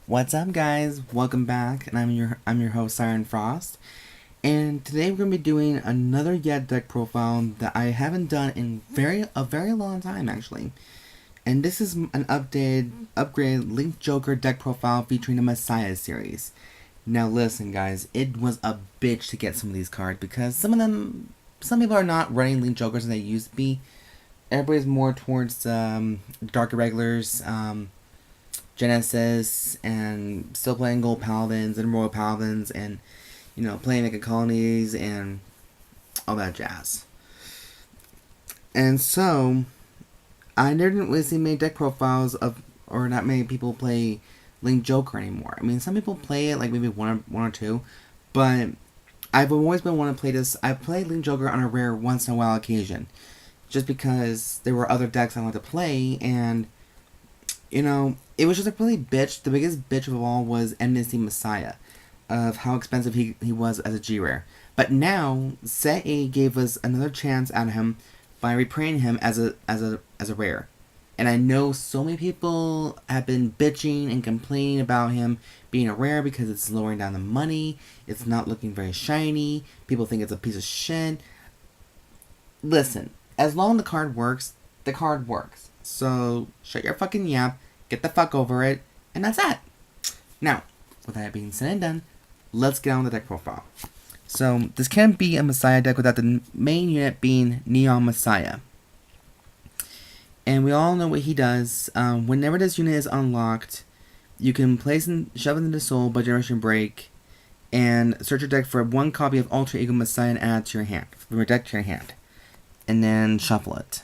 What's up, guys? Welcome back, and I'm your host Siren Frost, and today we're gonna be doing another deck profile that I haven't done in a very long time actually. And this is an upgrade Link Joker deck profile featuring the Messiah series. Now listen, guys, it was a bitch to get some of these cards because some people are not running Link Jokers as they used to be. Everybody's more towards Dark Irregulars, Genesis, and still playing Gold Paladins and Royal Paladins, and playing Mega Colonies and all that jazz. And so I didn't really see many deck profiles or not many people play Link Joker anymore. I mean, some people play it, like maybe one or two, but I've always been wanting to play this. I played Link Joker on a rare once in a while occasion, just because there were other decks I wanted to play, and it was just a really bitch. The biggest bitch of all was Amnesty Messiah, of how expensive he was as a G-Rare. But now, Set A gave us another chance at him by reprinting him as a rare. And I know so many people have been bitching and complaining about him being a rare because it's lowering down the money, it's not looking very shiny, people think it's a piece of shit. Listen, as long as the card works, the card works. So, shut your fucking yap, get the fuck over it, and that's that. Now, with that being said and done, let's get on with the deck profile. So, this can't be a Messiah deck without the main unit being Neon Messiah. And we all know what he does. Whenever this unit is unlocked, you can place and shove it into Soul by Generation Break, and search your deck for one copy of Alter Ego Messiah and add it to your hand, from your deck to your hand, and then shuffle it.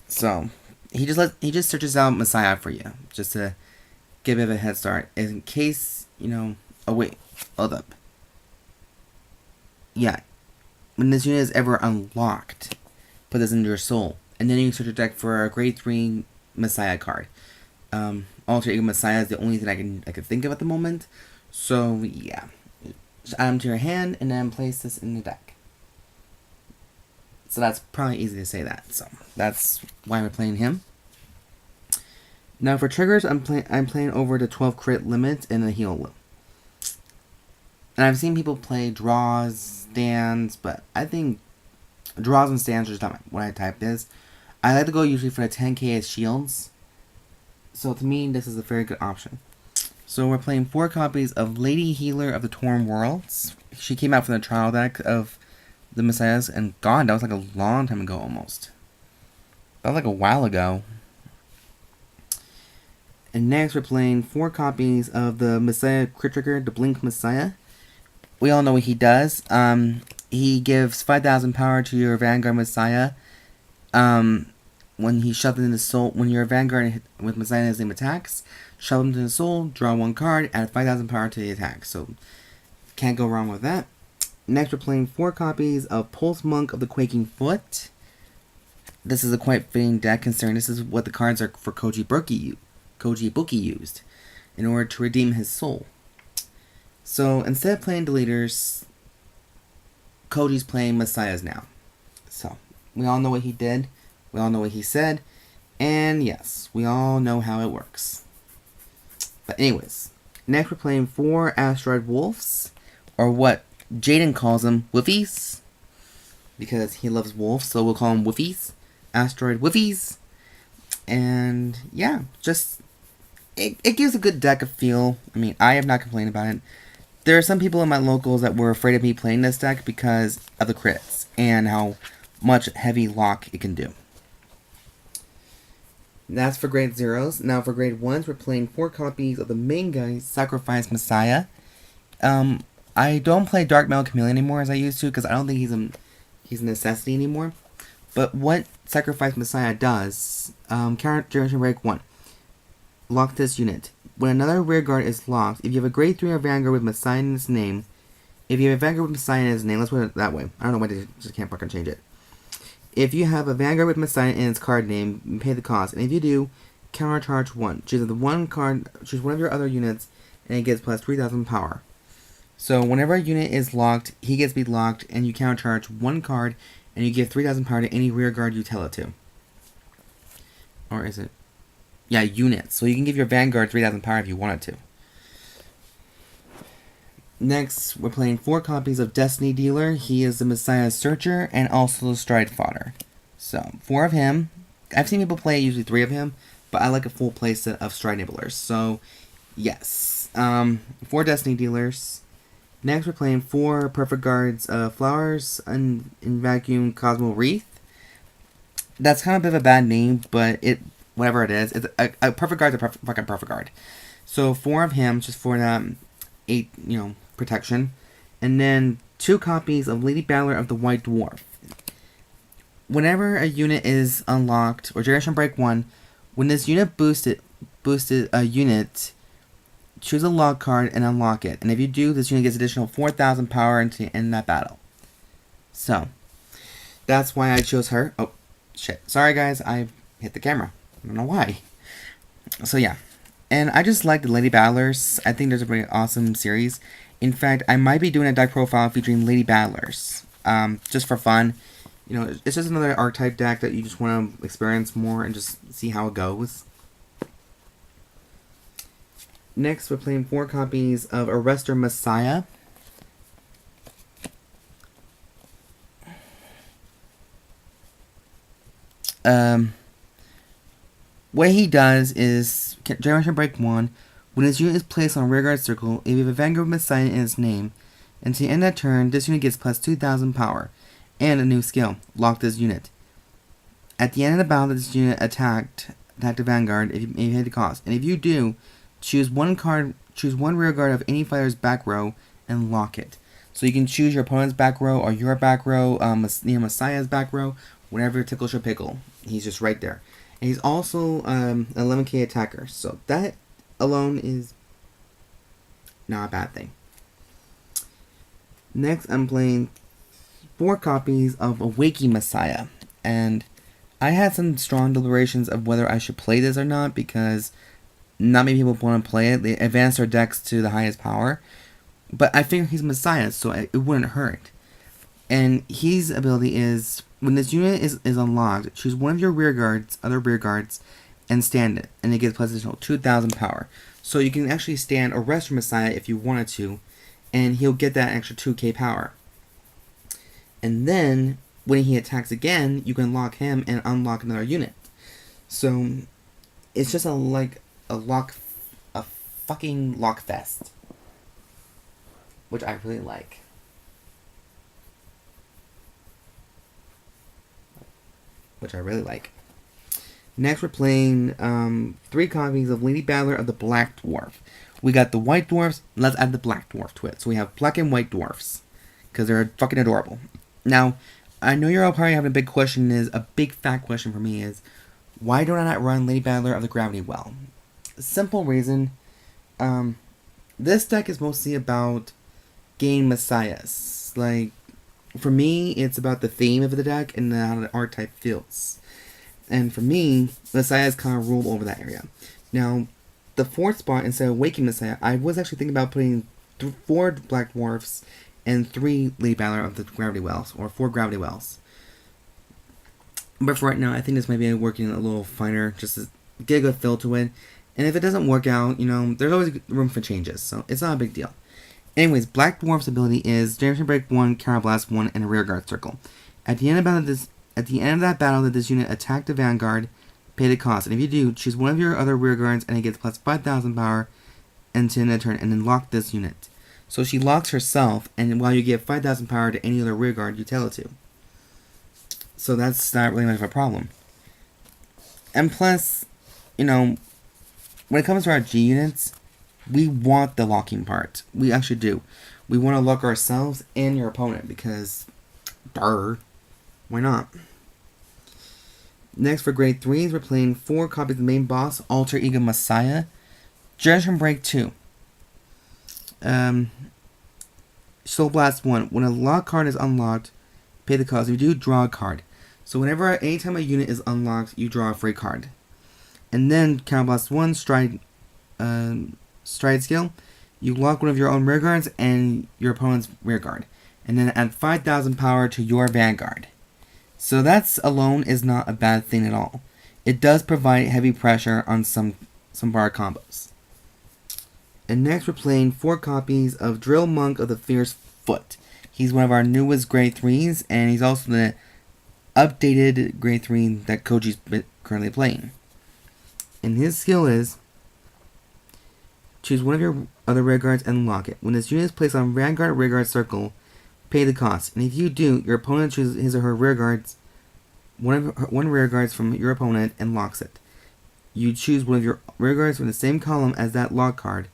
So, he just searches out Messiah for you, just to give it a head start, in case, oh wait, hold up. Yeah, when this unit is ever unlocked, put this into your Soul, and then you can search your deck for a grade 3 Messiah card. Alter Ego Messiah is the only thing I can think of at the moment, so yeah. Just add them to your hand, and then place this in the deck. So that's probably easy to say that. So that's why we're playing him. Now for triggers, I'm playing over the 12 crit limit and the heal. And I've seen people play draws, stands, but I think draws and stands are just not what I type is. I like to go usually for the 10k as shields. So to me, this is a very good option. So we're playing 4 copies of Lady Healer of the Torn Worlds. She came out from the trial deck of the Messiahs, and God, that was like a long time ago almost. That was like a while ago. And next we're playing 4 copies of the Messiah Crit Trigger, the Blink Messiah. We all know what he does. He gives 5,000 power to your Vanguard Messiah. When he shoves it into Soul, when your Vanguard with Messiah in his name attacks, shove him into the Soul, draw 1 card, add 5,000 power to the attack. So, can't go wrong with that. Next, we're playing 4 copies of Pulse Monk of the Quaking Foot. This is a quite fitting deck, considering this is what the cards are for Koji Buki used in order to redeem his soul. So, instead of playing Deleters, Koji's playing Messiahs now. So, we all know what he did, we all know what he said, and yes, we all know how it works. But anyways, next we're playing 4 Astroid Wolves, or what Jaden calls them, Woofies, because he loves wolves, so we'll call them Woofies, Astroid Woofies. And yeah, just it gives a good deck of feel. I mean, I have not complained about it. There are some people in my locals that were afraid of me playing this deck because of the crits and how much heavy lock it can do. That's for grade 0s. Now for grade 1s, we're playing 4 copies of the main guy, Sacrifice Messiah. I don't play Dark Metal Chameleon anymore as I used to, because I don't think he's a necessity anymore. But what Sacrifice Messiah does, Current Generation Break 1. Lock this unit. When another rearguard is locked, if you have a grade 3 or Vanguard with Messiah in its name, if you have a Vanguard with Messiah in its name, let's put it that way. I don't know why they just can't fucking change it. If you have a Vanguard with Messiah in its card name, you pay the cost. And if you do, countercharge 1. Choose the one card, choose one of your other units, and it gets plus 3,000 power. So whenever a unit is locked, he gets to be locked, and you countercharge 1 card, and you give 3,000 power to any rearguard you tell it to. Or is it? Yeah, units. So you can give your Vanguard 3,000 power if you wanted to. Next, we're playing 4 copies of Destiny Dealer. He is the Messiah Searcher and also the Stride Fodder. So, 4 of him. I've seen people play usually 3 of him, but I like a full playset of Stride Nibblers. So, yes. 4 Destiny Dealers. Next, we're playing 4 Perfect Guards of Flowers in Vacuum Cosmo Wreath. That's kind of a bit of a bad name, but whatever it is, it's a Perfect Guard's a fucking Perfect Guard. So 4 of him, just for that 8, protection. And then 2 copies of Lady Battler of the White Dwarf. Whenever a unit is unlocked, or Generation Break 1, when this unit boosted a unit, choose a lock card and unlock it. And if you do, this unit gets additional 4,000 power into end that battle. So, that's why I chose her. Oh, shit. Sorry, guys. I hit the camera. I don't know why. So, yeah. And I just like the Lady Battlers. I think there's a pretty awesome series. In fact, I might be doing a deck profile featuring Lady Battlers. Just for fun. It's just another archetype deck that you just want to experience more and just see how it goes. Next, we're playing 4 copies of Arrestor Messiah. What he does is, Generation Break 1, when his unit is placed on rearguard circle, if you have a Vanguard Messiah in its name, and to the end of that turn, this unit gets plus 2,000 power, and a new skill, lock this unit. At the end of the battle that this unit attacked the Vanguard, if you hit the cost, and if you do, choose one rearguard of any fighter's back row, and lock it. So you can choose your opponent's back row, or your back row, Messiah's back row, whenever tickles your pickle. He's just right there. And he's also an 11k attacker, so that alone is not a bad thing. Next, I'm playing 4 copies of Awakening Messiah, and I had some strong deliberations of whether I should play this or not, because not many people want to play it. They advance their decks to the highest power, but I figure he's Messiah, so it wouldn't hurt. And his ability is, when this unit is unlocked, choose one of your other rear guards, and stand it, and it gets plus additional 2,000 power. So you can actually stand Arrestor Messiah if you wanted to, and he'll get that extra 2k power. And then, when he attacks again, you can lock him and unlock another unit. So, it's just a fucking lock fest. Which I really like. Next, we're playing 3 copies of Lady Battler of the Black Dwarf. We got the White Dwarfs, let's add the Black Dwarf to it. So we have Black and White Dwarfs, because they're fucking adorable. Now, I know you're all probably having a big fat question for me is, why don't I not run Lady Battler of the Gravity Well? Simple reason, this deck is mostly about getting Messiahs. Like, for me, it's about the theme of the deck and how the archetype feels. And for me, Messiahs kind of rule over that area. Now, the 4th spot, instead of Awakening Messiah, I was actually thinking about putting 4 Black Dwarfs and 3 Lady Battler of the Gravity Wells, or 4 Gravity Wells. But for right now, I think this might be working a little finer, just to get a good feel to it. And if it doesn't work out, there's always room for changes, so it's not a big deal. Anyways, Black Dwarf's ability is Generation Break 1, Counter Blast 1, and a Rearguard Circle. At the end of that battle that this unit attacked the Vanguard, pay the cost. And if you do, choose one of your other rearguards and it gets plus 5,000 power until end turn, and then lock this unit. So she locks herself, and while you give 5,000 power to any other rearguard you tell it to. So that's not really much of a problem. And plus, when it comes to our G units, we want the locking part. We actually do. We want to lock ourselves and your opponent, because, why not? Next, for grade 3s, we're playing 4 copies of the main boss, Alter Ego Messiah. Generation Break 2. Soul Blast 1. When a lock card is unlocked, pay the cost. If you do, draw a card. So anytime a unit is unlocked, you draw a free card. And then Counter Blast 1, Stride skill. You lock one of your own rearguards and your opponent's rearguard. And then add 5,000 power to your Vanguard. So that's alone is not a bad thing at all. it does provide heavy pressure on some bar combos. And next we're playing 4 copies of Drill Monk of the Fierce Foot. He's one of our newest grade 3s, and he's also the updated grade 3 that Koji's currently playing. And his skill is, choose one of your other rearguards and unlock it. When this unit is placed on Vanguard rearguard circle, pay the cost. And if you do, your opponent chooses his or her rearguards, one rearguards from your opponent and locks it. You choose one of your rearguards from the same column as that lock card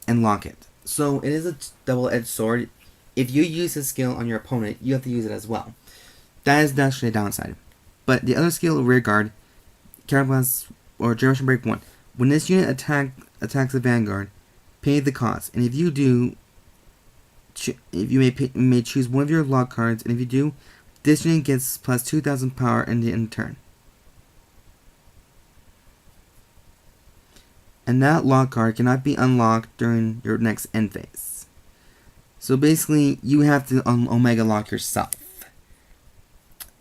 and lock it. So it is a double-edged sword. If you use his skill on your opponent, you have to use it as well. That is naturally a downside. But the other skill, rearguard, Counterblast or Generation Break 1. When this unit attacks the Vanguard, pay the cost. And if you do, you may choose one of your lock cards, and if you do, this unit gets plus 2,000 power in the end turn. And that lock card cannot be unlocked during your next end phase. So basically, you have to Omega lock yourself.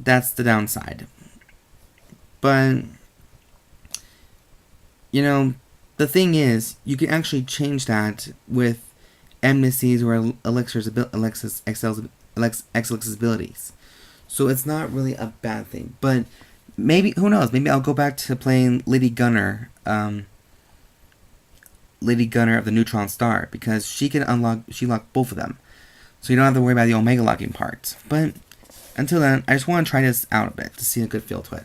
That's the downside. But, you know, the thing is, you can actually change that with Amnesty's or Excelics' abilities. So it's not really a bad thing. But maybe, who knows, maybe I'll go back to playing Lady Gunner of the Neutron Star, because she locked both of them. So you don't have to worry about the Omega locking part. But until then, I just want to try this out a bit to see a good feel to it.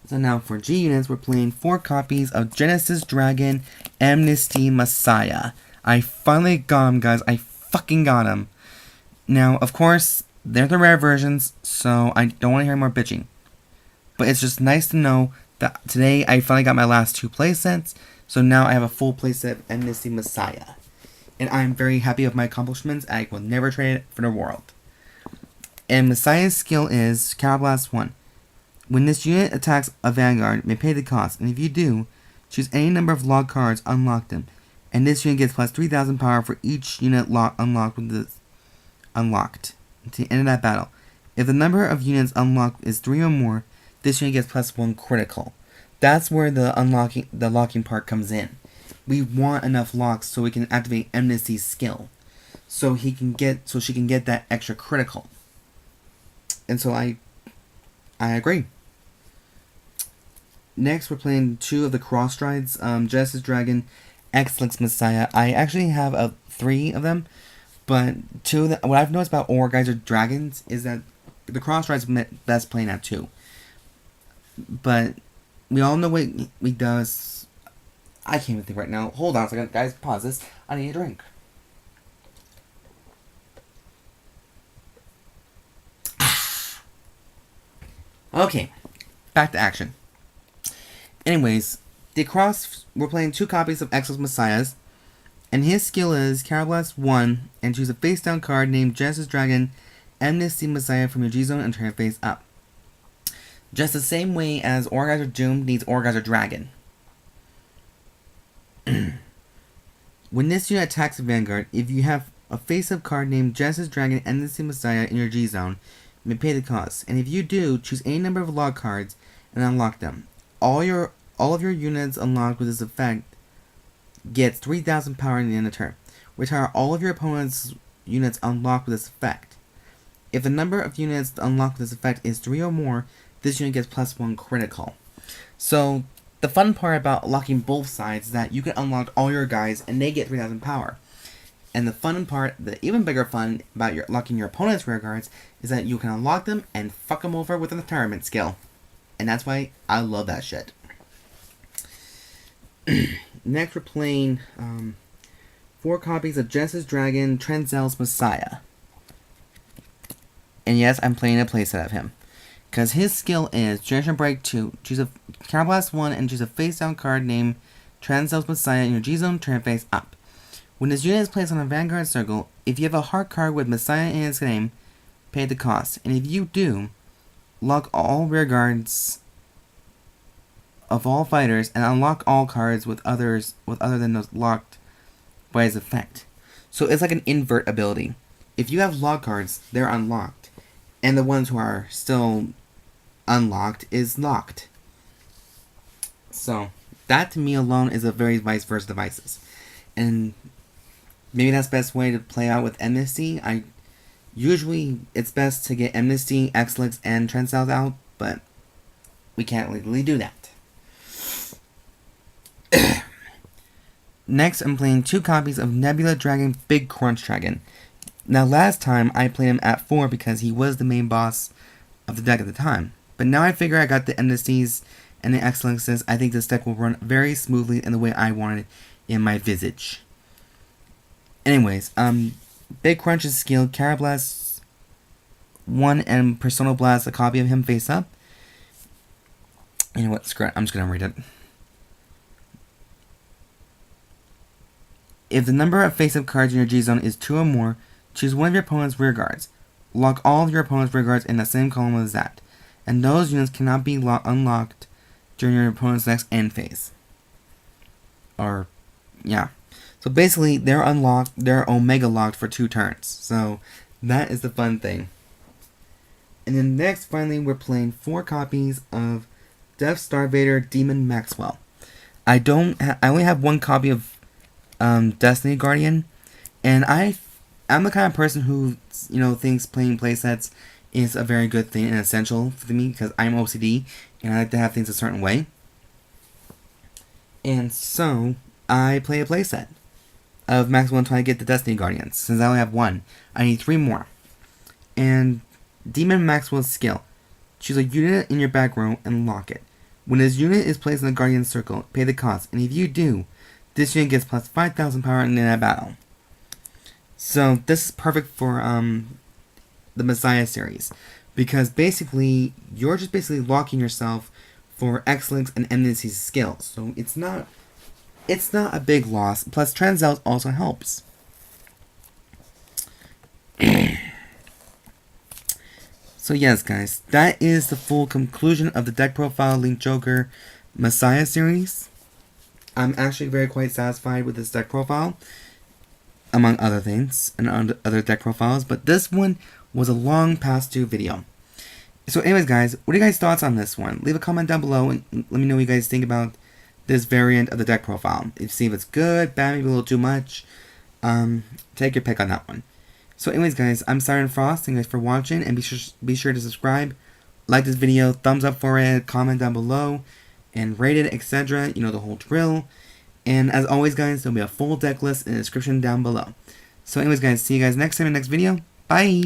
So now for G units, we're playing 4 copies of Genesis Dragon Amnesty Messiah. I finally got him, guys. I fucking got him. Now, of course, they're the rare versions, so I don't want to hear more bitching. But it's just nice to know that today I finally got my last 2 playsets, so now I have a full playset of Amnesty Messiah. And I'm very happy with my accomplishments. I will never trade it for the world. And Messiah's skill is Counterblast 1. When this unit attacks a Vanguard, may pay the cost, and if you do, choose any number of log cards, unlock them. And this unit gets plus 3,000 power for each unit unlocked with this unlocked until the end of that battle. If the number of units unlocked is 3 or more, this unit gets plus 1 critical. That's where the locking part comes in. We want enough locks so we can activate Amnesty's skill, so she can get that extra critical. And so I agree. Next, we're playing 2 of the cross strides, Genesis Dragon, Excelics Messiah. I actually have 3 of them, but 2 of what I've noticed about Geyser Dragons is that the cross strides best playing at 2. But we all know what he does. I can't even think right now. Hold on a second, guys. Pause this. I need a drink. Okay, back to action. Anyways, we're playing 2 copies of Excelics Messiahs, and his skill is Counterblast 1, and choose a face-down card named Genesis Dragon Amnesty Messiah from your G-Zone and turn it face up. Just the same way as Geyser Doom needs Geyser Dragon. When this unit attacks a Vanguard, if you have a face-up card named Genesis Dragon Amnesty Messiah in your G-Zone, you may pay the cost. And if you do, choose any number of log cards and unlock them. All of your units unlocked with this effect gets 3,000 power in the end of the turn. Retire all of your opponent's units unlocked with this effect. If the number of units unlocked with this effect is 3 or more, this unit gets plus 1 critical. So the fun part about locking both sides is that you can unlock all your guys and they get 3,000 power. And the fun part, the even bigger fun about locking your opponent's rear guards is that you can unlock them and fuck them over with an retirement skill. And that's why I love that shit. Next we're playing 4 copies of Genesis Dragon Tranzel's Messiah. And yes, I'm playing a playset of him. Because his skill is Generation Break 2. Choose a Counterblast 1 and choose a face-down card named Tranzel's Messiah in your G-Zone, turn it face up. When this unit is placed on a Vanguard circle, if you have a heart card with Messiah in its name, pay the cost. And if you do, lock all rear guards of all fighters and unlock all cards with other than those locked by his effect. So it's like an invert ability. If you have lock cards, they're unlocked. And the ones who are still unlocked is locked. So, that to me alone is a very vice versa devices. And maybe that's the best way to play out with Amnesty. Usually, it's best to get Amnesty, Excelics, and Transcells out, but we can't legally do that. Next, I'm playing 2 copies of Nebula Dragon Big Crunch Dragon. Now, last time I played him at 4 because he was the main boss of the deck at the time. But now I figure I got the Amnesties and the Excellences. I think this deck will run very smoothly in the way I wanted in my visage. Anyways, Big Crunch is skilled. Carablast 1 and Persona Blast, a copy of him face up. You know what? Screw it. I'm just going to read it. If the number of face-up cards in your G-Zone is 2 or more, choose one of your opponent's rear guards. Lock all of your opponent's rear guards in the same column as that. And those units cannot be unlocked during your opponent's next end phase. Or, yeah. So basically, they're unlocked, they're Omega locked for 2 turns. So, that is the fun thing. And then next, finally, we're playing 4 copies of Death Star-Vader Demon Maxwell. I only have 1 copy of Destiny Guardian, and I'm the kind of person who, thinks playing playsets is a very good thing and essential for me because I'm OCD and I like to have things a certain way. And so I play a playset of Maxwell until I get the Destiny Guardians. Since I only have 1, I need 3 more. And Demon Maxwell's skill: choose a unit in your back row and lock it. When this unit is placed in the Guardian circle, pay the cost, and if you do, this unit gets plus 5,000 power in that battle. So this is perfect for the Messiah series, because basically you're just locking yourself for Excellence and Amnesty's skills. So it's not a big loss. Plus Transcells also helps. So yes, guys, that is the full conclusion of the deck profile Link Joker Messiah series. I'm actually quite satisfied with this deck profile, among other things, and other deck profiles, but this one was a long past due video. So anyways, guys, what are you guys' thoughts on this one? Leave a comment down below and let me know what you guys think about this variant of the deck profile. See if it's good, bad, maybe a little too much. Take your pick on that one. So anyways, guys, I'm Siren Frost. Thank you guys for watching, and be sure to subscribe, like this video, thumbs up for it, comment down below, and rate it, etc. You know the whole drill. And as always, guys, there'll be a full deck list in the description down below. So anyways, guys, see you guys next time in the next video. Bye!